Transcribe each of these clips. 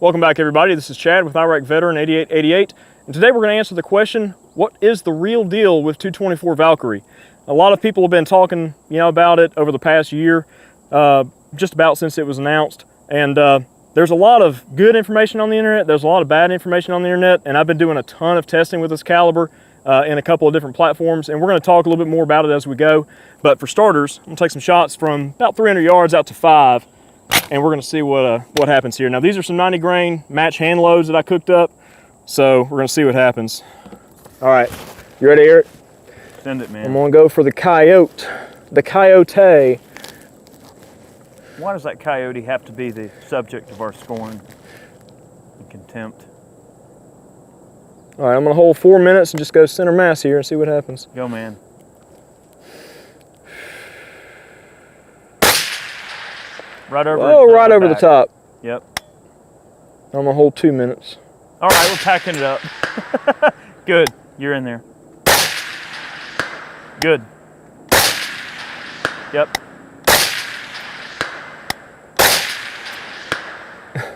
Welcome back, everybody. This is Chad with Iraq Veteran 8888, and today we're going to answer the question, what is the real deal with 224 Valkyrie? A lot of people have been talking, about it over the past year, just about since it was announced, and there's a lot of good information on the internet, there's a lot of bad information on the internet, and I've been doing a ton of testing with this caliber in a couple of different platforms, and we're going to talk a little bit more about it as we go. But for starters, I'm going to take some shots from about 300 yards out to 5, and we're going to see what happens here. Now, these are some 90 grain match hand loads that I cooked up, so we're going to see what happens. All right, you ready, Eric? Send it, man. I'm going to go for the coyote. The coyote. Why does that coyote have to be the subject of our scorn and contempt? All right, I'm going to hold 4 minutes and just go center mass here and see what happens. Go, man. Right over. Oh, right over the top. Yep. I'm going to hold 2 minutes. All right, we're packing it up. Good. You're in there. Good. Yep.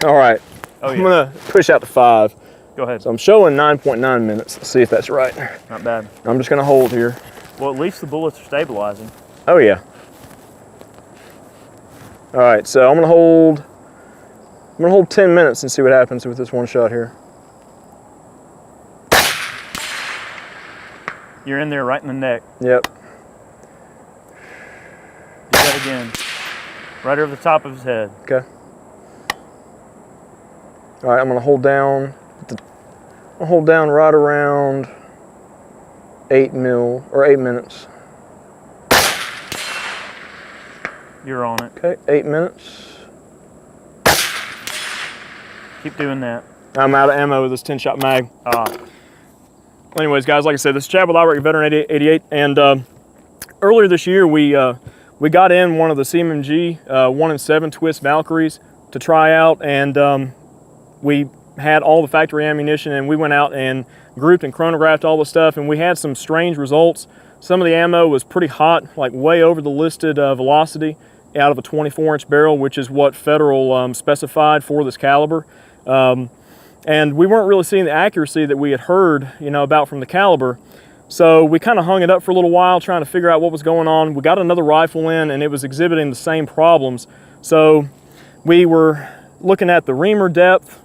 All right. Oh, yeah. I'm going to push out to 5. Go ahead. So I'm showing 9.9 minutes. Let's see if that's right. Not bad. I'm just going to hold here. Well, at least the bullets are stabilizing. Oh, yeah. All right, so I'm going to hold 10 minutes and see what happens with this one shot here. You're in there right in the neck. Yep. Do that again. Right over the top of his head. Okay. All right, I'm going to hold down. I'll hold down right around 8 minutes. You're on it. Okay, 8 minutes. Keep doing that. I'm out of ammo with this 10-shot mag. Anyways, guys, like I said, this is Chad with Iraq Veteran 88, and earlier this year we got in one of the CMMG 1-in-7 twist Valkyries to try out, and we had all the factory ammunition, and we went out and grouped and chronographed all the stuff, and we had some strange results. Some of the ammo was pretty hot, like way over the listed velocity out of a 24-inch barrel, which is what federal specified for this caliber. And we weren't really seeing the accuracy that we had heard, about from the caliber. So we kind of hung it up for a little while, trying to figure out what was going on. We got another rifle in, and it was exhibiting the same problems. So we were looking at the reamer depth,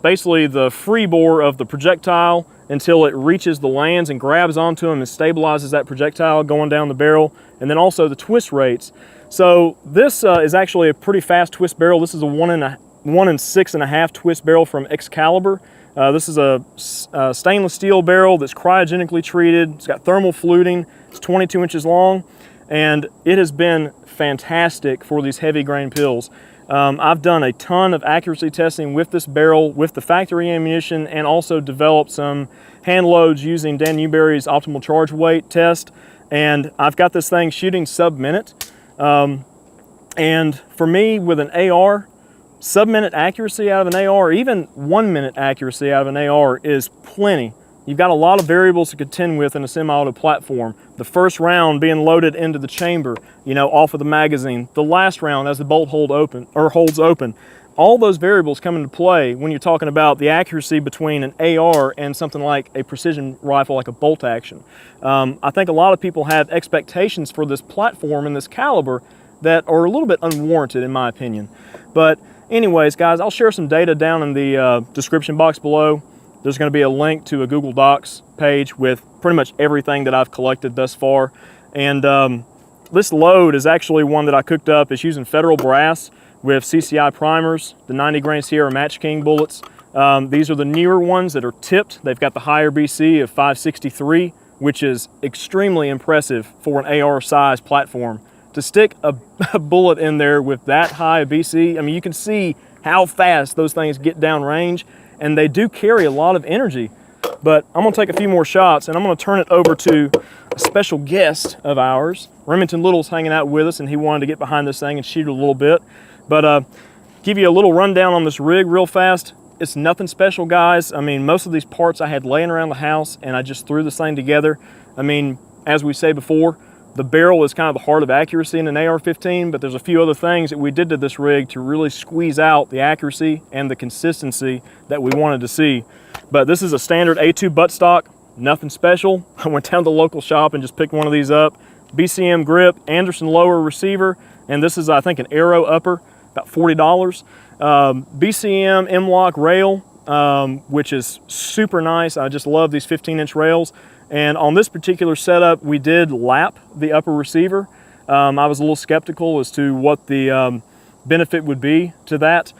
basically the free bore of the projectile until it reaches the lands and grabs onto them and stabilizes that projectile going down the barrel, and then also the twist rates. So this is actually a pretty fast twist barrel. This is a 1 in 6.5 twist barrel from Excalibur. This is a stainless steel barrel that's cryogenically treated. It's got thermal fluting. It's 22 inches long, and it has been fantastic for these heavy grain pills. I've done a ton of accuracy testing with this barrel, with the factory ammunition, and also developed some hand loads using Dan Newberry's optimal charge weight test. And I've got this thing shooting sub-minute. And for me, with an AR, sub-minute accuracy out of an AR, or even 1 minute accuracy out of an AR is plenty. You've got a lot of variables to contend with in a semi-auto platform. The first round being loaded into the chamber, off of the magazine. The last round as the bolt holds open. All those variables come into play when you're talking about the accuracy between an AR and something like a precision rifle, like a bolt action. I think a lot of people have expectations for this platform and this caliber that are a little bit unwarranted, in my opinion. But anyways, guys, I'll share some data down in the description box below. There's going to be a link to a Google Docs page with pretty much everything that I've collected thus far. And this load is actually one that I cooked up. It's using federal brass with CCI primers, the 90 grain Sierra Matchking bullets. These are the newer ones that are tipped. They've got the higher BC of 563, which is extremely impressive for an AR size platform. To stick a bullet in there with that high a BC, I mean, you can see how fast those things get down range, and they do carry a lot of energy. But I'm gonna take a few more shots, and I'm gonna turn it over to a special guest of ours. Remington Little's hanging out with us, and he wanted to get behind this thing and shoot a little bit. But give you a little rundown on this rig real fast. It's nothing special, guys. I mean, most of these parts I had laying around the house, and I just threw this thing together. I mean, as we say before, The barrel is kind of the heart of accuracy in an AR-15, but there's a few other things that we did to this rig to really squeeze out the accuracy and the consistency that we wanted to see. But this is a standard A2 buttstock, nothing special. I went down to the local shop and just picked one of these up. BCM grip, Anderson lower receiver, and this is, I think, an Arrow upper, about $40. BCM M-Lock rail, which is super nice. I just love these 15-inch rails. And on this particular setup, we did lap the upper receiver. I was a little skeptical as to what the benefit would be to that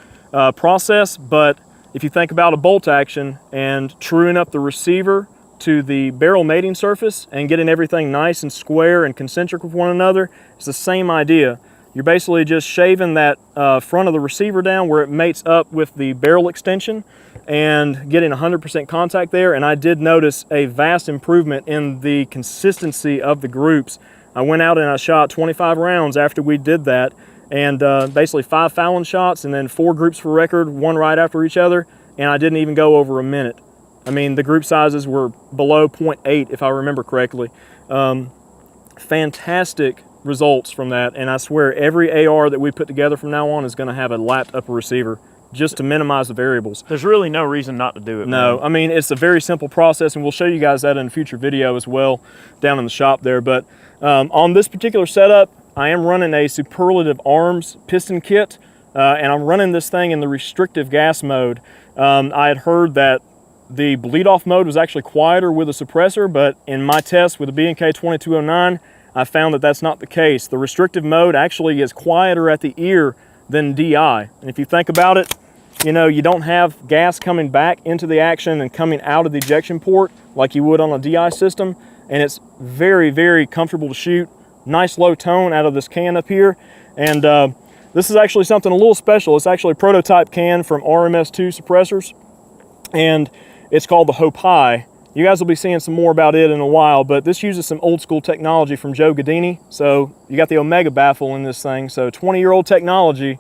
process, but if you think about a bolt action and truing up the receiver to the barrel mating surface and getting everything nice and square and concentric with one another, it's the same idea. You're basically just shaving that front of the receiver down where it mates up with the barrel extension and getting 100% contact there. And I did notice a vast improvement in the consistency of the groups. I went out and I shot 25 rounds after we did that, and basically 5 fouling shots and then 4 groups for record, 1 right after each other, and I didn't even go over a minute. I mean, the group sizes were below 0.8 if I remember correctly. Fantastic results from that, and I swear every AR that we put together from now on is going to have a lapped upper receiver just to minimize the variables. There's really no reason not to do it. No, man. I mean, it's a very simple process, and we'll show you guys that in a future video as well down in the shop there. But on this particular setup, I am running a Superlative Arms piston kit, and I'm running this thing in the restrictive gas mode. I had heard that the bleed off mode was actually quieter with a suppressor, but in my test with the B&K 2209, I found that that's not the case. The restrictive mode actually is quieter at the ear than DI. And if you think about it, you know, you don't have gas coming back into the action and coming out of the ejection port like you would on a DI system. And it's very, very comfortable to shoot. Nice low tone out of this can up here. And this is actually something a little special. It's actually a prototype can from RMS2 suppressors. And it's called the Hope High. You guys will be seeing some more about it in a while, but this uses some old school technology from Joe Gaddini. So you got the Omega baffle in this thing. So 20-year-old technology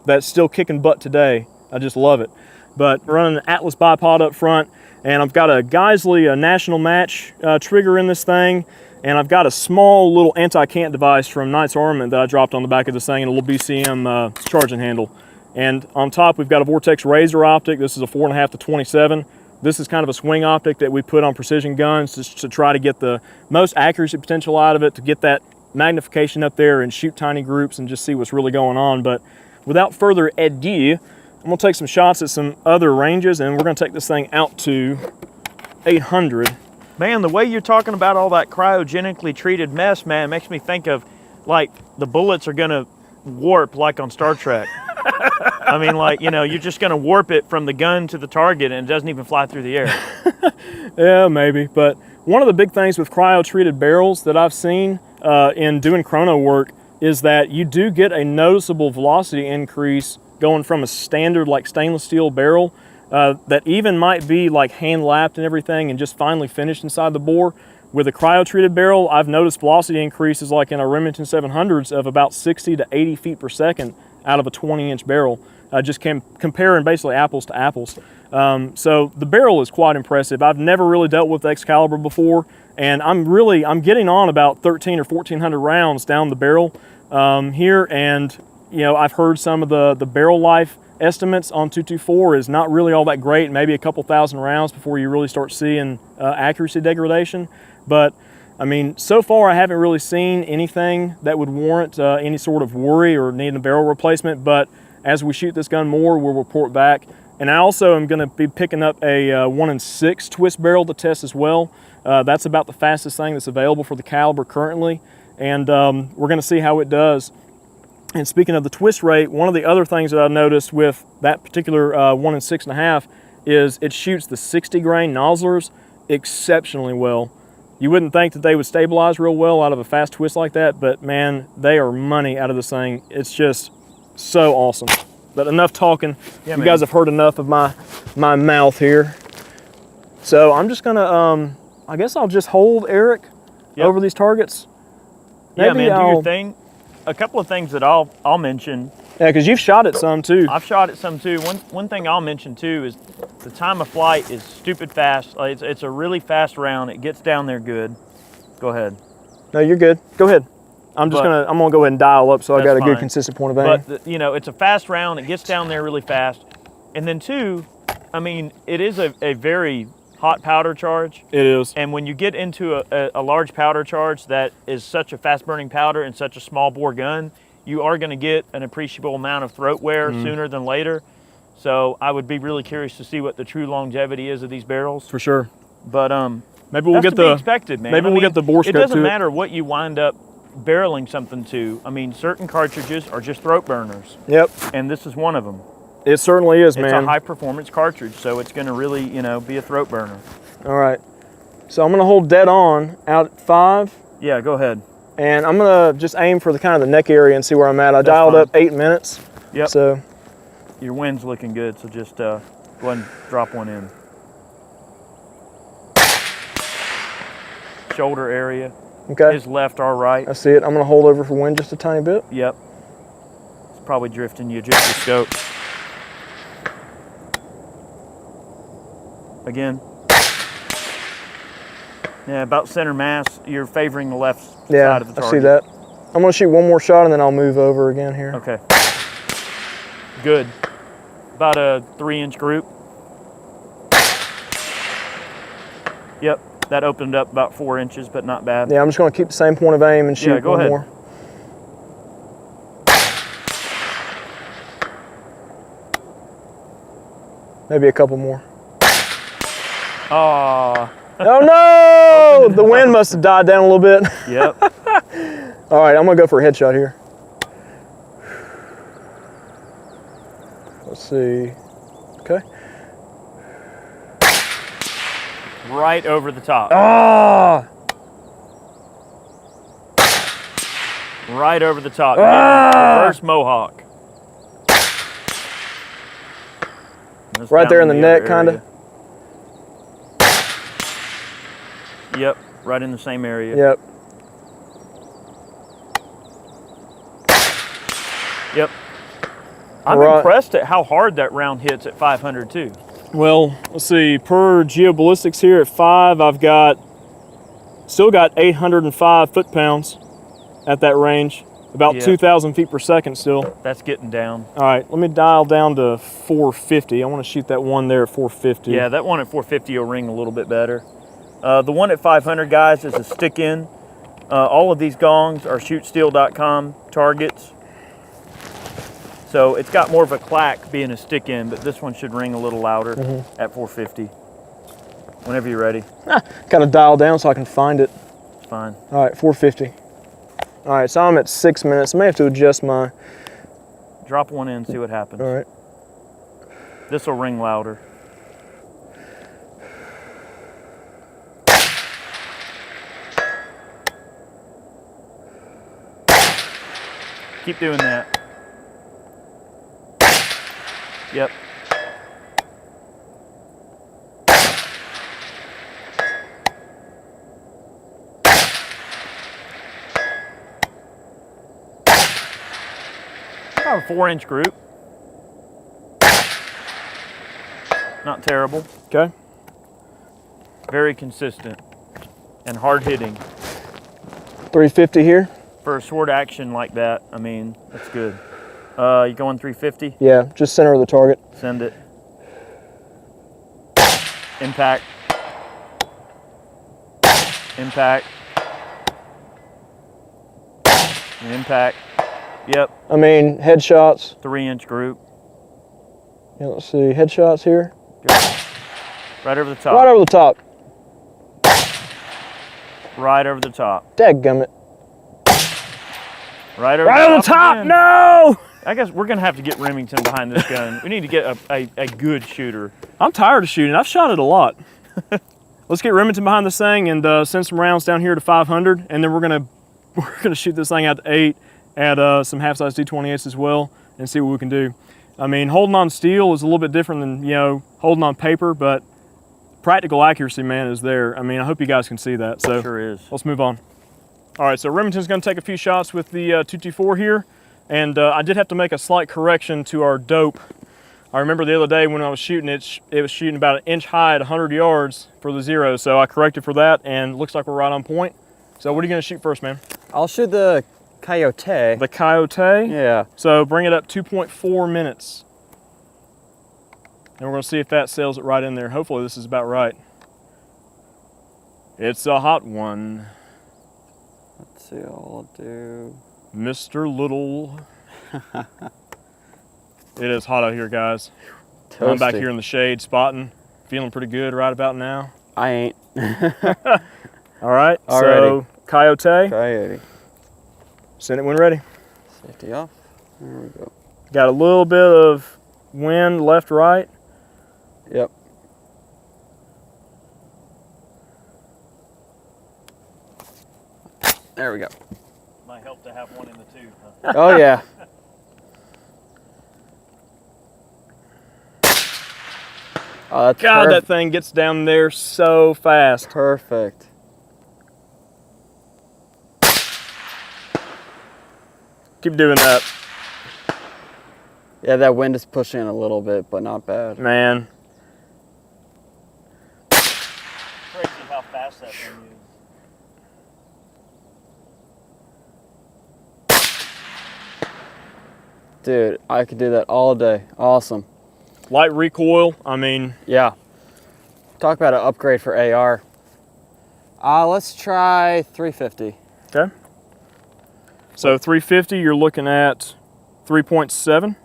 that's still kicking butt today. I just love it. But we're running an Atlas bipod up front, and I've got a Geisley, a National Match trigger in this thing, and I've got a small little anti-cant device from Knight's Armament that I dropped on the back of this thing, and a little BCM charging handle. And on top, we've got a Vortex Razor optic. This is a 4.5 to 27. This is kind of a swing optic that we put on precision guns just to try to get the most accuracy potential out of it, to get that magnification up there and shoot tiny groups and just see what's really going on. But without further ado, I'm gonna take some shots at some other ranges, and we're gonna take this thing out to 800. Man, the way you're talking about all that cryogenically treated mess, man, makes me think of like the bullets are gonna warp like on Star Trek. I mean, like, you know, you're just gonna warp it from the gun to the target and it doesn't even fly through the air. Yeah, maybe. But one of the big things with cryo-treated barrels that I've seen in doing chrono work is that you do get a noticeable velocity increase going from a standard like stainless steel barrel that even might be like hand lapped and everything and just finely finished inside the bore. With a cryo-treated barrel, I've noticed velocity increases like in a Remington 700s of about 60 to 80 feet per second out of a 20-inch barrel. Just comparing basically apples to apples. So the barrel is quite impressive. I've never really dealt with Excalibur before, and I'm getting on about 13 or 1400 rounds down the barrel here, and you know, I've heard some of the barrel life estimates on 224 is not really all that great, maybe a couple thousand rounds before you really start seeing accuracy degradation. But I mean, so far I haven't really seen anything that would warrant any sort of worry or needing a barrel replacement, but as we shoot this gun more, we'll report back. And I also am going to be picking up a 1-in-6 twist barrel to test as well. That's about the fastest thing that's available for the caliber currently, and we're going to see how it does. And speaking of the twist rate, one of the other things that I noticed with that particular 1-in-6.5 is it shoots the 60 grain nozzlers exceptionally well. You wouldn't think that they would stabilize real well out of a fast twist like that, but man, they are money out of this thing. It's just so awesome. But enough talking. Yeah, you guys have heard enough of my mouth here. So I'm just gonna, I guess I'll just hold Eric over these targets. Maybe yeah, man, do your thing. A couple of things that I'll mention. Yeah, because you've shot it some too. I've shot it some too. One thing I'll mention too is the time of flight is stupid fast. It's a really fast round. It gets down there good. Go ahead. No, you're good. Go ahead. I'm gonna go ahead and dial up so I got a good consistent point of aim. But you know, it's a fast round. It gets down there really fast. And then two, I mean, it is a very hot powder charge. It is. And when you get into a large powder charge that is such a fast burning powder and such a small bore gun, you are going to get an appreciable amount of throat wear sooner than later. So I would be really curious to see what the true longevity is of these barrels. For sure. But maybe we'll get the expected, man. Maybe we'll get the bore scope. It doesn't matter what you wind up barreling something to. I mean, certain cartridges are just throat burners. Yep. And this is one of them. It certainly is, man. It's a high performance cartridge, so it's going to really, you know, be a throat burner. All right. So I'm going to hold dead on out at 5. Yeah, go ahead. And I'm going to just aim for the kind of the neck area and see where I'm at. I dialed up 8 minutes. Yep. So your wind's looking good, so just go ahead and drop one in. Shoulder area. Okay. His left, our right. I see it. I'm going to hold over for wind just a tiny bit. Yep. It's probably drifting. You adjust your scope. Again. Yeah, about center mass. You're favoring the left side of the target. I see that. I'm going to shoot one more shot and then I'll move over again here. Okay. Good. About a 3-inch group. Yep. That opened up about 4 inches, but not bad. Yeah, I'm just going to keep the same point of aim and shoot one more. Maybe a couple more. Oh. Oh no! The wind must have died down a little bit. Yep. All right, I'm going to go for a headshot here. Let's see. Okay. Right over the top. Ah! Right over the top. Ah! Reverse mohawk. Right there in the neck, kind of. Yep, right in the same area. Yep. Yep. I'm impressed at how hard that round hits at 500 too. Well, let's see, per geoballistics here at 5, I've still got 805 foot-pounds at that range, about 2,000 feet per second still. That's getting down. All right, let me dial down to 450. I want to shoot that one there at 450. Yeah, that one at 450 will ring a little bit better. The one at 500, guys, is a stick-in. All of these gongs are shootsteel.com targets. So it's got more of a clack being a stick in, but this one should ring a little louder at 450. Whenever you're ready. Kind of dial down so I can find it. It's fine. All right, 450. All right, so I'm at 6 minutes. I may have to adjust my... Drop one in, see what happens. All right. This will ring louder. Keep doing that. Yep. About a 4-inch group. Not terrible. Okay. Very consistent and hard hitting. 350 here. For a sword action like that, I mean, that's good. You going 350? Yeah, just center of the target. Send it. Impact. Impact. Impact. Yep. I mean, headshots. 3-inch group. Yeah, let's see, headshots here. Good. Right over the top. Right over the top. Right over the top. Dadgummit. Right over the top. Again. No! I guess we're going to have to get Remington behind this gun. We need to get a good shooter. I'm tired of shooting. I've shot it a lot. Let's get Remington behind this thing and send some rounds down here to 500, and then we're gonna shoot this thing out to 8, add some half-size D28s as well, and see what we can do. I mean, holding on steel is a little bit different than, you know, holding on paper, but practical accuracy, man, is there. I mean, I hope you guys can see that. So sure is. Let's move on. All right, so Remington's gonna take a few shots with the 224 here, and I did have to make a slight correction to our dope. I remember the other day when I was shooting it, it was shooting about 1 inch high at 100 yards for the 0, so I corrected for that, and looks like we're right on point. So what are you gonna shoot first, man? I'll shoot the Coyote. The Coyote? Yeah. So bring it up 2.4 minutes. And we're gonna see if that sails it right in there. Hopefully this is about right. It's a hot one. Let's see, I'll do... Mr. Little. It is hot out here, guys. Toasty. I'm back here in the shade spotting. Feeling pretty good right about now. I ain't. All right, Alrighty. so Coyote. Coyote. Send it when ready. Safety off. There we go. Got a little bit of wind left, right. Yep. There we go. Might help to have one in the tube, huh? Oh yeah. Oh, that's God, that thing gets down there so fast. perfect. Keep doing that, Yeah, that wind is pushing a little bit, but not bad. man. Crazy how fast that thing is. Dude, I could do that all day. Awesome. Light recoil, I mean, Yeah. Talk about an upgrade for AR. Let's try 350. okay. So 350, you're looking at 3.7.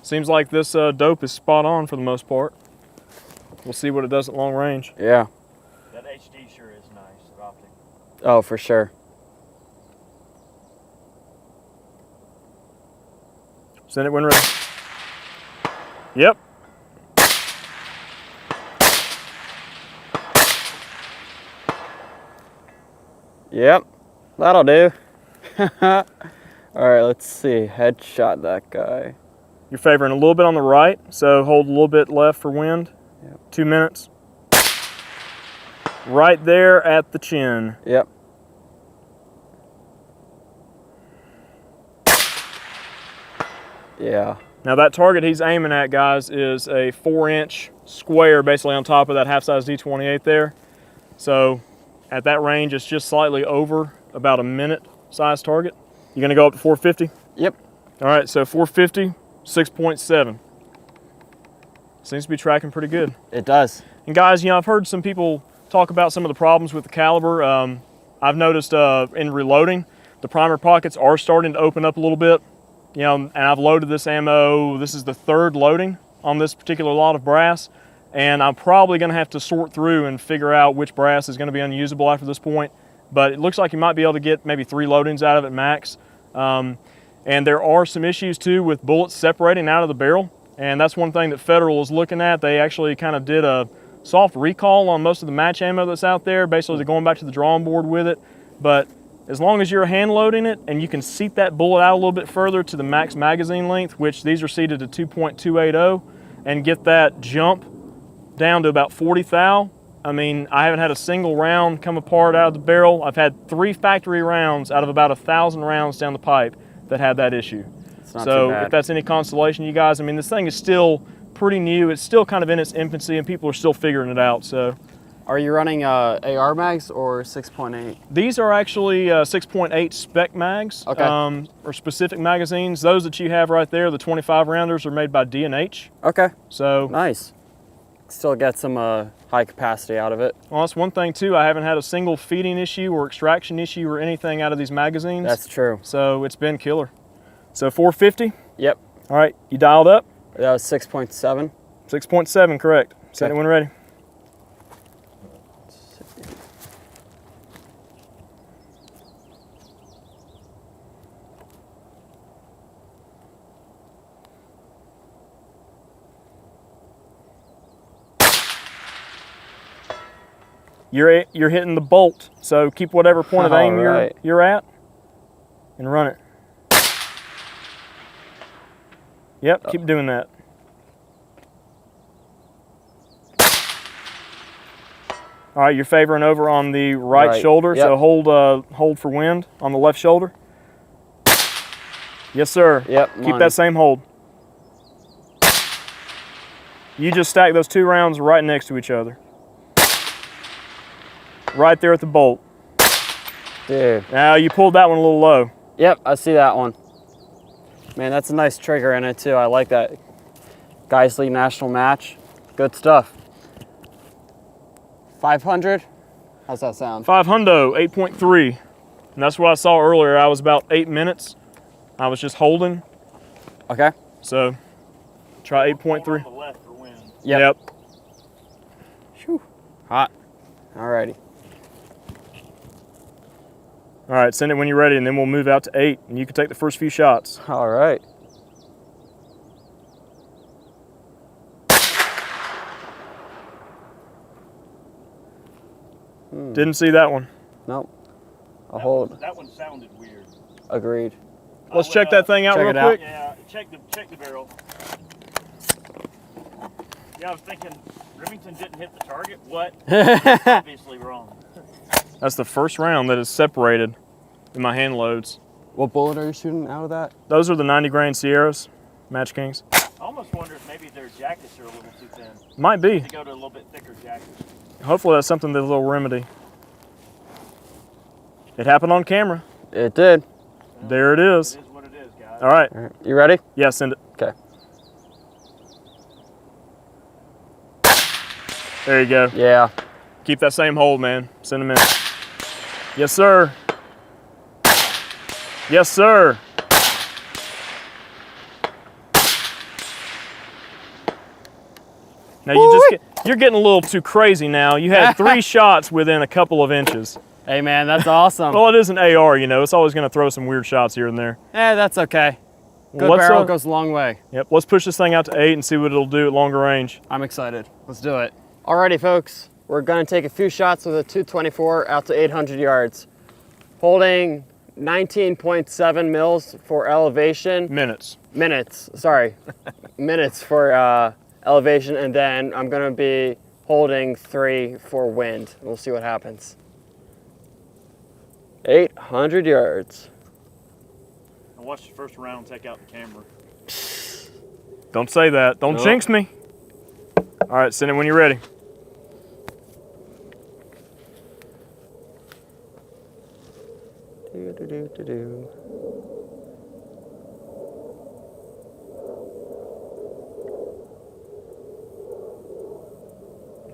Seems like this dope is spot on for the most part. We'll see what it does at long range. Yeah. That HD sure is nice, the optic. Oh, for sure. Send it when ready. Yep. Yep. That'll do. All right, let's see. Headshot that guy. You're favoring a little bit on the right, so hold a little bit left for wind. Yep. 2 minutes. Right there at the chin. Yep. Yeah. Now that target he's aiming at, guys, is a 4-inch square basically on top of that half-size D28 there. So at that range, it's just slightly over about a minute size target. You're gonna go up to 450? Yep. All right, so 450, 6.7. Seems to be tracking pretty good. It does. And guys, you know, I've heard some people talk about some of the problems with the caliber. I've noticed in reloading, the primer pockets are starting to open up a little bit. You know, and I've loaded this ammo. This is the 3rd loading on this particular lot of brass. And I'm probably gonna have to sort through and figure out which brass is gonna be unusable after this point. But it looks like you might be able to get maybe 3 loadings out of it max. And there are some issues too with bullets separating out of the barrel. And that's one thing that Federal is looking at. They actually kind of did a soft recall on most of the match ammo that's out there. Basically, they're going back to the drawing board with it. But as long as you're hand loading it and you can seat that bullet out a little bit further to the max magazine length, which these are seated to 2.280, and get that jump down to about 40 thou. I mean, I haven't had a single round come apart out of the barrel. I've had 3 factory rounds out of about 1,000 rounds down the pipe that had that issue. It's not So too bad. if that's any consolation, you guys, I mean, this thing is still pretty new. It's still kind of in its infancy and people are still figuring it out. So Are you running AR mags or 6.8? these are actually 6.8 spec mags, Okay. or specific magazines. Those that you have right there, the 25 rounders, are made by D&H. Okay. So, Nice. Still get some high capacity out of it. well, that's one thing too. I haven't had a single feeding issue or extraction issue or anything out of these magazines. That's true. So it's been killer. So 450. Yep. All right, you dialed up. That was 6.7. 6.7, correct. Set it when ready. You're hitting the bolt, so keep whatever point of aim Alright. you're at and run it. Yep, keep doing that. All right, you're favoring over on the right shoulder, Yep. so hold for wind on the left shoulder. Yes, sir. Yep. Keep mine. that same hold. You just stack those 2 rounds right next to each other. right there at the bolt. Dude. Now you pulled that one a little low. Yep, I see that one. Man, that's a nice trigger in it too. I like that. Geisley National Match. Good stuff. 500? How's that sound? 500, 8.3. And that's what I saw earlier. I was about 8 minutes. I was just holding. Okay. So try 8.3. On the left for wind. Yep. Whew. Hot. Alrighty. All right, send it when you're ready, and then we'll move out to 8, and you can take the first few shots. All right. Didn't see that one. Nope. I'll hold. That one sounded weird. Agreed. Let's check that thing out check real it out. quick. Yeah, check the barrel. Yeah, I was thinking Remington didn't hit the target. What? Obviously wrong. That's the first round that is separated in my hand loads. What bullet are you shooting out of that? Those are the 90 grain Sierras, Matchkings. I almost wonder if maybe their jackets are a little too thin. Might be. To go to a little bit thicker jacket. Hopefully that's something that they'll remedy. It happened on camera. It did. There it is. It is what it is, guys. All right. All right. You ready? Yeah, send it. Okay. There you go. Yeah. Keep that same hold, man. Send them in. Yes, sir. Yes, sir. Now you're getting a little too crazy now. You had 3 shots within a couple of inches. Hey man, that's awesome. Well, it is an AR, you know. It's always going to throw some weird shots here and there. That's okay. Good Let's, barrel goes a long way. Yep. Let's push this thing out to 8 and see what it'll do at longer range. I'm excited. Let's do it. Alrighty, folks. We're gonna take a few shots with a 224 out to 800 yards. Holding 19.7 mils for elevation. Minutes. Minutes, sorry. Minutes for elevation, and then I'm gonna be holding 3 for wind. We'll see what happens. 800 yards. I watched the first round take out the camera. Don't say that. Don't jinx me. All right, send it when you're ready. Do.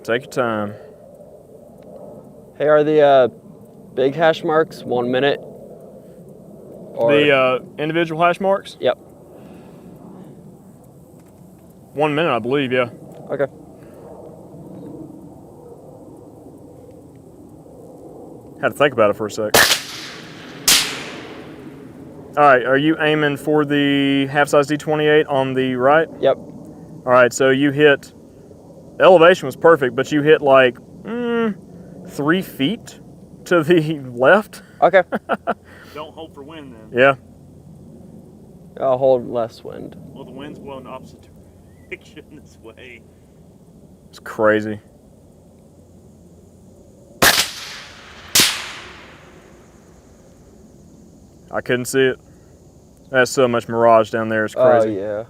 Take your time. Hey, are the big hash marks 1 minute? Or... The individual hash marks? Yep. 1 minute, I believe, yeah. Okay. Had to think about it for a sec. All right, are you aiming for the half-size D28 on the right? Yep. All right, so you hit, the elevation was perfect, but you hit like 3 feet to the left. Okay. Don't hold for wind then. Yeah. I'll hold less wind. Well, the wind's blowing opposite direction this way. It's crazy. I couldn't see it. That's so much mirage down there. It's crazy. Oh, yeah.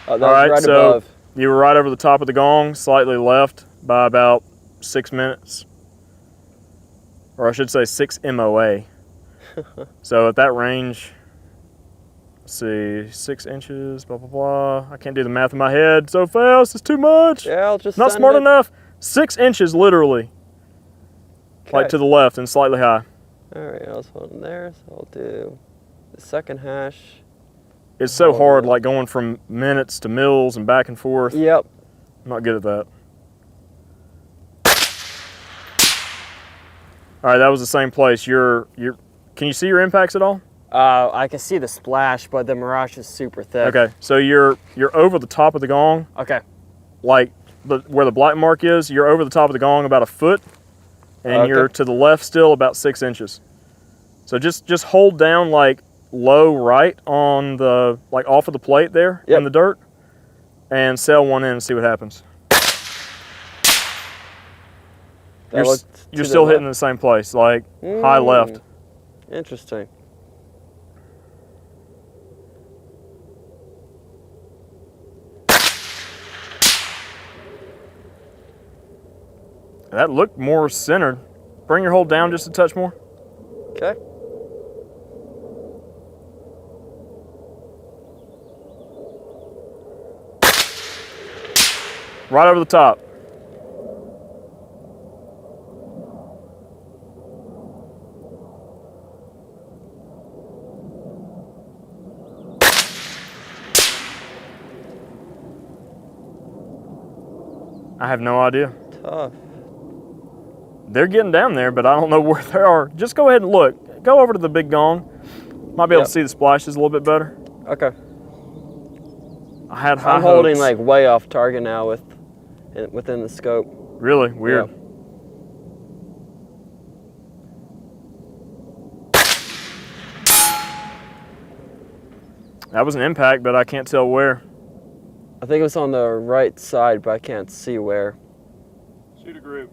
Oh, that All right, was right so above. you were right over the top of the gong, slightly left by about 6 minutes. Or I should say 6 MOA. So at that range, let's see, 6 inches, blah, blah, blah. I can't do the math in my head so fast. It's too much. Yeah, I'll just Not send smart it. enough. 6 inches, literally. Like to the left and slightly high. All right, I was holding there, so I'll do the second hash. It's so hard, like going from minutes to mils and back and forth. Yep. I'm not good at that. All right, that was the same place. Can you see your impacts at all? I can see the splash, but the mirage is super thick. Okay, so you're over the top of the gong, Okay. like where the black mark is. You're over the top of the gong about a foot, and you're to the left still about 6 inches. So just hold down like low right on the off of the plate there in the dirt, and sail one in and see what happens. You're still hitting the same place, like high left. Interesting. That looked more centered. Bring your hold down just a touch more. Okay. Right over the top. I have no idea. Tough. They're getting down there, but I don't know where they are. Just go ahead and look. Go over to the big gong. Might be able to see the splashes a little bit better. Okay. I had high I'm holding hopes. like way off target now within the scope. Really weird. Yeah. That was an impact, but I can't tell where. I think it was on the right side, but I can't see where. Shoot a group.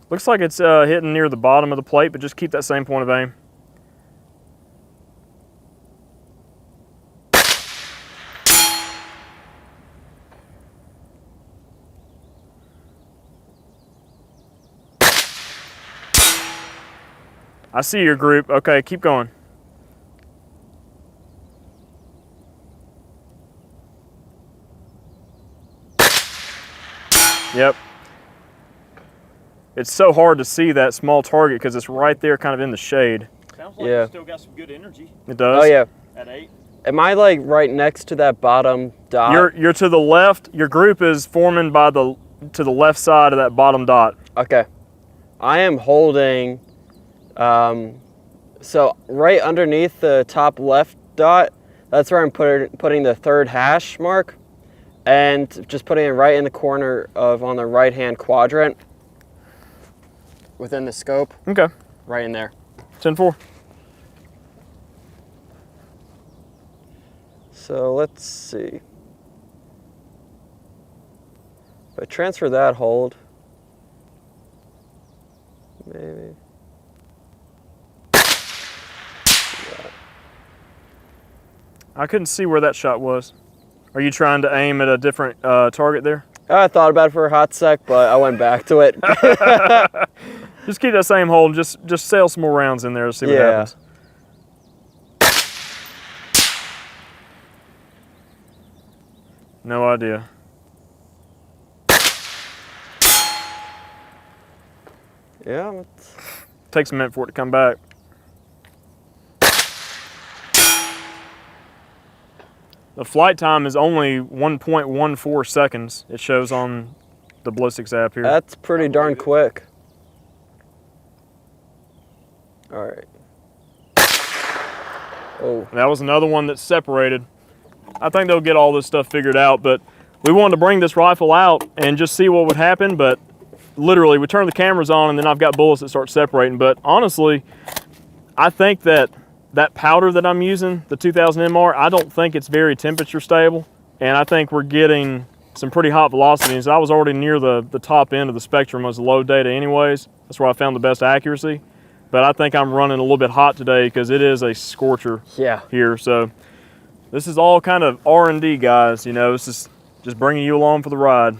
Looks like it's hitting near the bottom of the plate, but just keep that same point of aim. I see your group. Okay, keep going. Yep. It's so hard to see that small target because it's right there kind of in the shade. Sounds like you still got some good energy. It does. Oh yeah. At 8. Am I like right next to that bottom dot? You're to the left. Your group is forming to the left side of that bottom dot. Okay. I am holding, so right underneath the top left dot, that's where I'm putting the third hash mark, and just putting it right in the corner on the right-hand quadrant within the scope. Okay. Right in there. 10-4. So let's see. If I transfer that hold, maybe. I couldn't see where that shot was. Are you trying to aim at a different target there? I thought about it for a hot sec, but I went back to it. Just keep that same hold. Just sail some more rounds in there to see what happens. No idea. Yeah. Takes a minute for it to come back. The flight time is only 1.14 seconds. It shows on the ballistics app here. That's pretty darn quick. All right. Oh. That was another one that's separated. I think they'll get all this stuff figured out, but we wanted to bring this rifle out and just see what would happen, but literally we turn the cameras on and then I've got bullets that start separating. But honestly, I think that powder that I'm using, the 2000 MR, I don't think it's very temperature stable, and I think we're getting some pretty hot velocities. I was already near the top end of the spectrum as the load data anyways. That's where I found the best accuracy. But I think I'm running a little bit hot today because it is a scorcher here. So this is all kind of R&D, guys. You know, this is just bringing you along for the ride.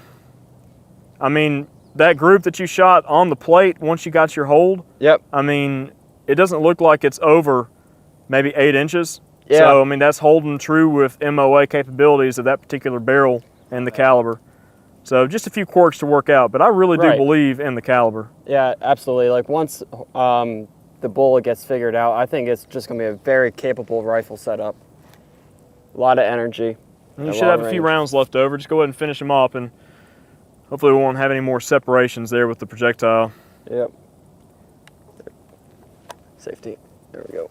I mean, that group that you shot on the plate, once you got your hold, I mean, it doesn't look like it's over maybe 8 inches. Yeah. So, I mean, that's holding true with MOA capabilities of that particular barrel and the caliber. So just a few quirks to work out, but I really do believe in the caliber. Yeah, absolutely. Like once the bullet gets figured out, I think it's just going to be a very capable rifle setup. A lot of energy. And you should have a few rounds left over. Just go ahead and finish them up, and hopefully we won't have any more separations there with the projectile. Yep. Safety. There we go.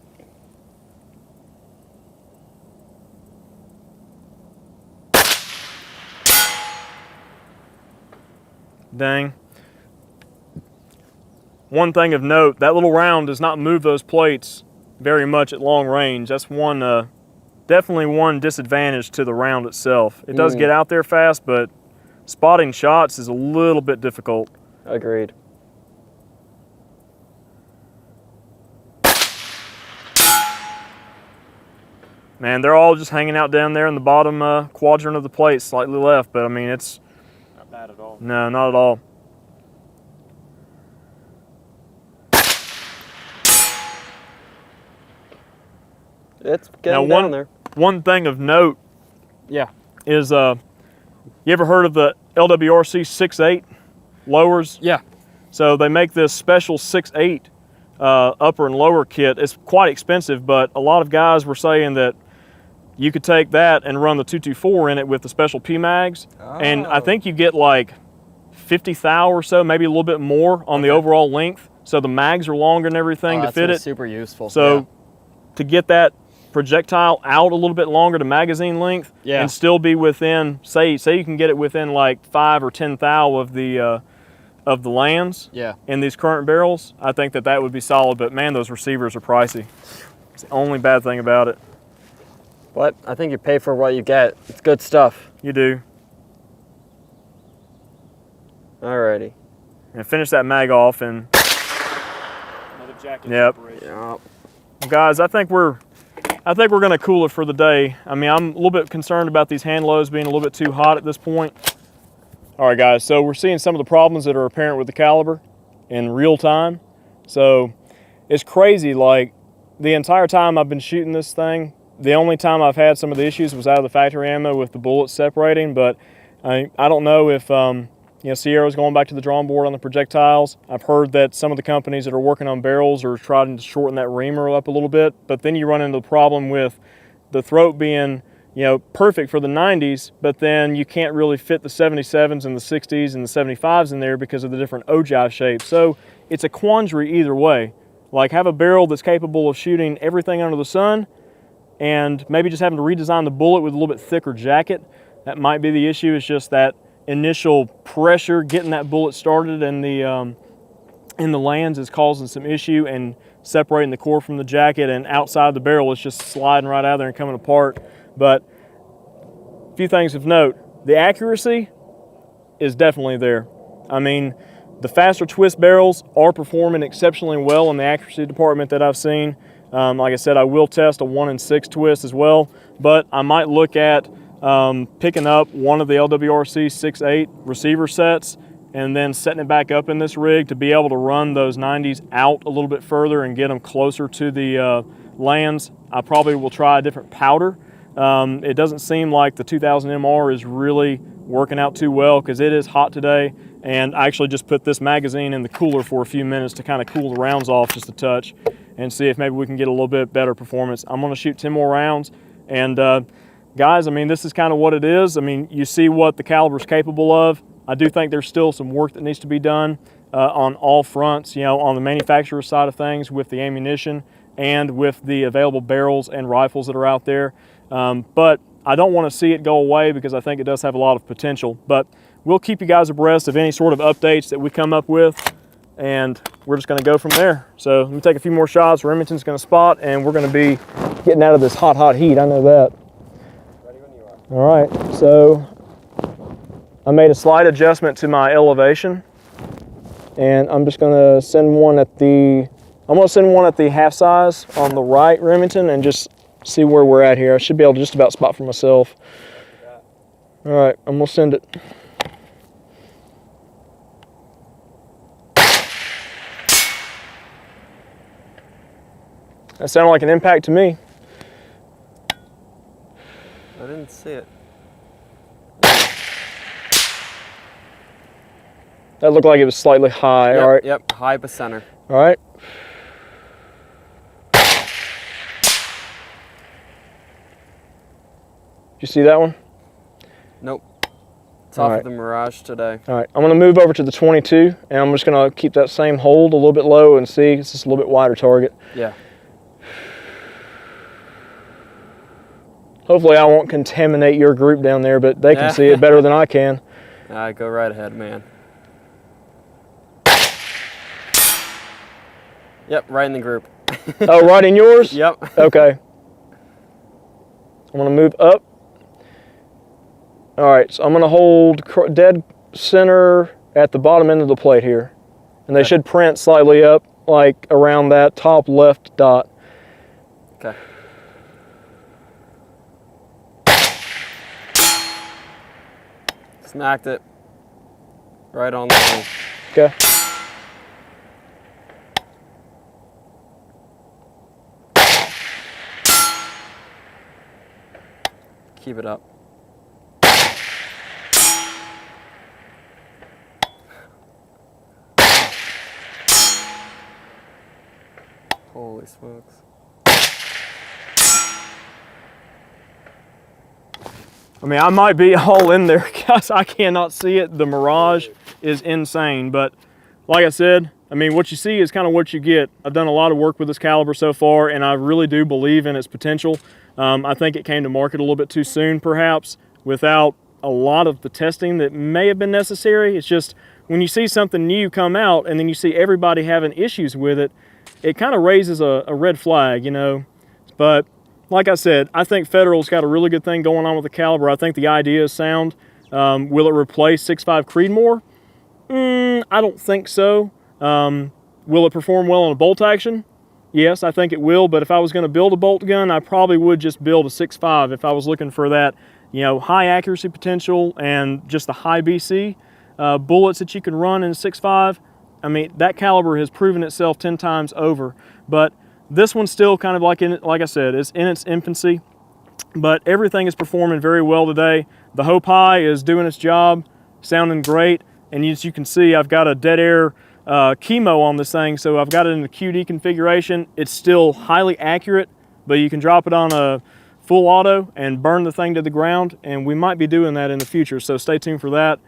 Dang. One thing of note, that little round does not move those plates very much at long range. That's one, definitely one disadvantage to the round itself. It does get out there fast, but spotting shots is a little bit difficult. Agreed. Man, they're all just hanging out down there in the bottom quadrant of the plate, slightly left, but I mean, it's... Not bad at all. No, not at all. It's getting down there. One thing of note Yeah. is, you ever heard of the LWRC 6.8 lowers? Yeah. So they make this special 6.8 upper and lower kit. It's quite expensive, but a lot of guys were saying that you could take that and run the 224 in it with the special P-mags, and I think you get like 50 thou or so, maybe a little bit more on the overall length. So the mags are longer and everything to fit it. Super useful. So to get that projectile out a little bit longer to magazine length and still be within, say you can get it within like 5 or 10 thou of the lands in these current barrels, I think that would be solid. But man, those receivers are pricey. It's the only bad thing about it. But I think you pay for what you get. It's good stuff. You do. Alrighty. And finish that mag off and... Another jacket. Yep. Yep. Guys, I think we're going to cool it for the day. I mean, I'm a little bit concerned about these hand loads being a little bit too hot at this point. All right, guys, so we're seeing some of the problems that are apparent with the caliber in real time. So it's crazy, like the entire time I've been shooting this thing, the only time I've had some of the issues was out of the factory ammo with the bullets separating, but I don't know if Sierra's going back to the drawing board on the projectiles. I've heard that some of the companies that are working on barrels are trying to shorten that reamer up a little bit, but then you run into the problem with the throat being, perfect for the 90s, but then you can't really fit the 77s and the 60s and the 75s in there because of the different ogive shapes. So it's a quandary either way. Like, have a barrel that's capable of shooting everything under the sun, and maybe just having to redesign the bullet with a little bit thicker jacket. That might be the issue. It's just that initial pressure getting that bullet started in the lands is causing some issue and separating the core from the jacket, and outside the barrel it's just sliding right out of there and coming apart. But a few things of note. The accuracy is definitely there. I mean, the faster twist barrels are performing exceptionally well in the accuracy department that I've seen. Like I said, I will test a 1 in 6 twist as well, but I might look at picking up one of the LWRC 6.8 receiver sets and then setting it back up in this rig to be able to run those 90s out a little bit further and get them closer to the lands. I probably will try a different powder. It doesn't seem like the 2000 MR is really working out too well because it is hot today, and I actually just put this magazine in the cooler for a few minutes to kind of cool the rounds off just a touch and see if maybe we can get a little bit better performance. I'm going to shoot 10 more rounds, and guys, I mean, this is kind of what it is. I mean, you see what the caliber is capable of. I do think there's still some work that needs to be done on all fronts, on the manufacturer side of things with the ammunition and with the available barrels and rifles that are out there. But I don't want to see it go away because I think it does have a lot of potential. But we'll keep you guys abreast of any sort of updates that we come up with, and we're just going to go from there. So let me take a few more shots. Remington's going to spot, and we're going to be getting out of this hot, hot heat. I know that. Ready when you are. All right, so I made a slight adjustment to my elevation, and I'm just going to send one at the half size on the right Remington and just see where we're at here. I should be able to just about spot for myself. All right, I'm going to send it. That sounded like an impact to me. I didn't see it. That looked like it was slightly high. Yep, all right. Yep, high but center. All right. Did you see that one? Nope. It's All off right. of the Mirage today. All right, I'm going to move over to the 22, and I'm just going to keep that same hold a little bit low and see. It's just a little bit wider target. Yeah. Hopefully I won't contaminate your group down there, but they can see it better than I can. All right, go right ahead, man. Yep, right in the group. Oh, right in yours? Yep. Okay. I'm going to move up. All right, so I'm going to hold dead center at the bottom end of the plate here. And they should print slightly up, like around that top left dot. Okay. Smacked it right on the line. Okay. Keep it up. Holy smokes. I mean, I might be all in there, guys. I cannot see it. The mirage is insane. But like I said, I mean, what you see is kind of what you get. I've done a lot of work with this caliber so far, and I really do believe in its potential. I think it came to market a little bit too soon, perhaps, without a lot of the testing that may have been necessary. It's just when you see something new come out and then you see everybody having issues with it, it kind of raises a red flag, you know. But like I said, I think Federal's got a really good thing going on with the caliber. I think the idea is sound. Will it replace 6.5 Creedmoor? I don't think so. Will it perform well on a bolt action? Yes, I think it will, but if I was going to build a bolt gun, I probably would just build a 6.5 if I was looking for that, you know, high accuracy potential and just the high BC bullets that you can run in a 6.5. I mean, that caliber has proven itself 10 times over, but this one's still kind of like I said, it's in its infancy, but everything is performing very well today. The Hope High is doing its job, sounding great, and as you can see, I've got a dead air chemo on this thing, so I've got it in the QD configuration. It's still highly accurate, but you can drop it on a full auto and burn the thing to the ground, and we might be doing that in the future, so stay tuned for that.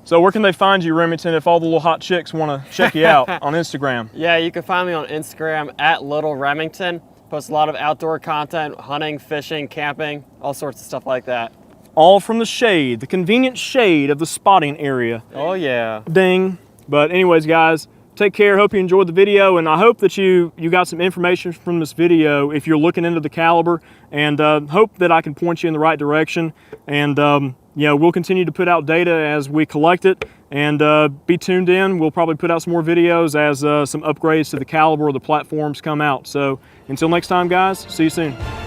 So where can they find you, Remington, if all the little hot chicks want to check you out on Instagram? Yeah, you can find me on Instagram at Little Remington. Post a lot of outdoor content, hunting, fishing, camping, all sorts of stuff like that. All from the shade, the convenient shade of the spotting area. Oh yeah. Ding. But anyways, guys, take care. Hope you enjoyed the video, and I hope that you got some information from this video if you're looking into the caliber, and hope that I can point you in the right direction. And you know, we'll continue to put out data as we collect it, and be tuned in. We'll probably put out some more videos as some upgrades to the caliber or the platforms come out. So until next time, guys, see you soon.